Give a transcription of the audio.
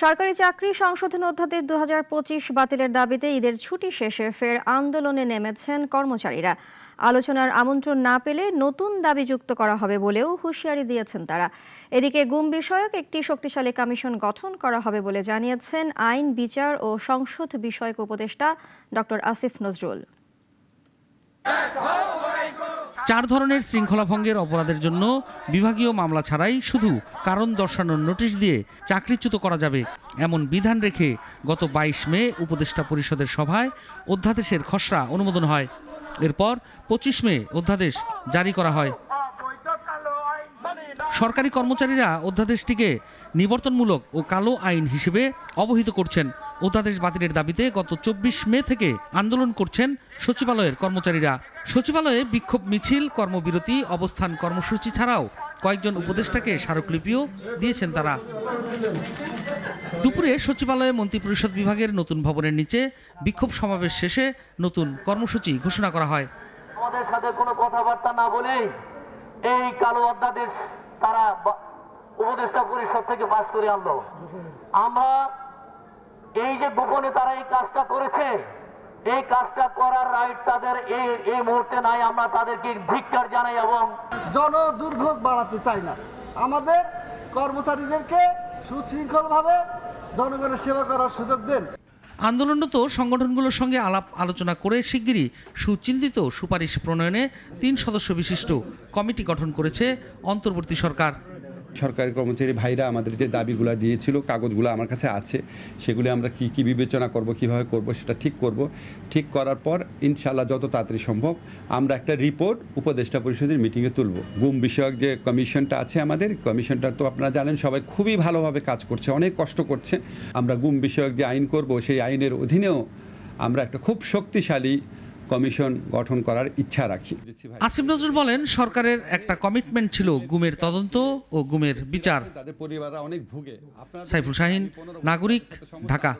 সরকারি চাকরি সংশোধন অধ্যাদেশ 2025 বাতিলের দাবিতে ঈদের ছুটি শেষে ফের আন্দোলনে নেমেছেন কর্মচারীরা। আলোচনার আমন্ত্রণ না পেলে নতুন দাবি যুক্ত করা হবে বলেও হুঁশিয়ারি দিয়েছেন তারা। এদিকে গুম বিষয়ক একটি শক্তিশালী কমিশন গঠন করা হবে বলে জানিয়েছেন আইন, বিচার ও সংসদ বিষয়ক উপদেষ্টা ডক্টর আসিফ নজরুল। 4 ধরনের শৃঙ্খলা ভঙ্গের অপরাধের জন্য বিভাগীয় মামলা ছাড়াই শুধু কারণ দর্শানোর নোটিশ দিয়ে চাকরিচ্যুত করা যাবে এমন বিধান রেখে গত 22 মে উপদেষ্টা পরিষদের সভায় অধ্যাদেশের খসড়া অনুমোদন হয়। এরপর 25 মে অধ্যাদেশ জারি করা হয়। সরকারি কর্মচারীরা অধ্যাদেশটিকে নিবর্তনমূলক ও কালো আইন হিসেবে অবহিত করছেন। অধ্যাদেশ বাতিলের দাবিতে গত 24 মে থেকে আন্দোলন করছেন সচিবালয়ের কর্মচারীরা। সচিবালয়ে বিক্ষোভ মিছিল, কর্মবিরতি, অবস্থান কর্মসূচি ছাড়াও কয়েকজন উপদেষ্টাকে স্মারকলিপিও দিয়েছেন তারা। দুপুরে সচিবালয়ে মন্ত্রিপরিষদ বিভাগের নতুন ভবনের নিচে বিক্ষোভ সমাবেশ শেষে নতুন কর্মসূচি ঘোষণা করা হয়। আমাদের সাথে কোনো কথাবার্তা না বলে এই কালো অধ্যাদেশ তারা উপদেষ্টা পরিষদ থেকে পাস করে আনলো। আমরা এই যে গোপনে তারা এই কাজটা করেছে, এই কাজটা করার রাইট তাদের এই মুহূর্তে নাই। আমরা তাদেরকে ধিক্কার জানাই এবং জন দুর্ভোগ বাড়াতে চাই না। আমাদের কর্মচারীদেরকে সুশৃঙ্খলভাবে জনগণের সেবা করার সুযোগ দেন। আন্দোলনরত সংগঠনগুলোর সঙ্গে আলাপ আলোচনা করে শিগগিরই সুচিন্তিত সুপারিশ প্রণয়নে 3 সদস্য বিশিষ্ট কমিটি গঠন করেছে অন্তর্বর্তী সরকার। সরকারি কর্মচারী ভাইরা আমাদের যে দাবিগুলো দিয়েছিল, কাগজগুলো আমার কাছে আছে, সেগুলি আমরা কি বিবেচনা করব, কিভাবে করব সেটা ঠিক করব। ঠিক করার পর ইনশাআল্লাহ যত তাড়াতাড়ি সম্ভব আমরা একটা রিপোর্ট উপদেষ্টা পরিষদের মিটিংয়ে তুলব। গুম বিষয়ক যে কমিশনটা আছে, আমাদের কমিশনটা তো আপনারা জানেন সবাই খুবই ভালোভাবে কাজ করছে, অনেক কষ্ট করছে। আমরা গুম বিষয়ক যে আইন করব, সেই আইনের অধীনেও আমরা একটা খুব শক্তিশালী কমিশন গঠন করার ইচ্ছা রাখি। আসিফ নজরুল বলেন, সরকারের একটা কমিটমেন্ট ছিল গুমের তদন্ত ও গুমের বিচার। তাদের পরিবাররা অনেক ভুগে। সাইফুল শাহীন, নাগরিক, ঢাকা।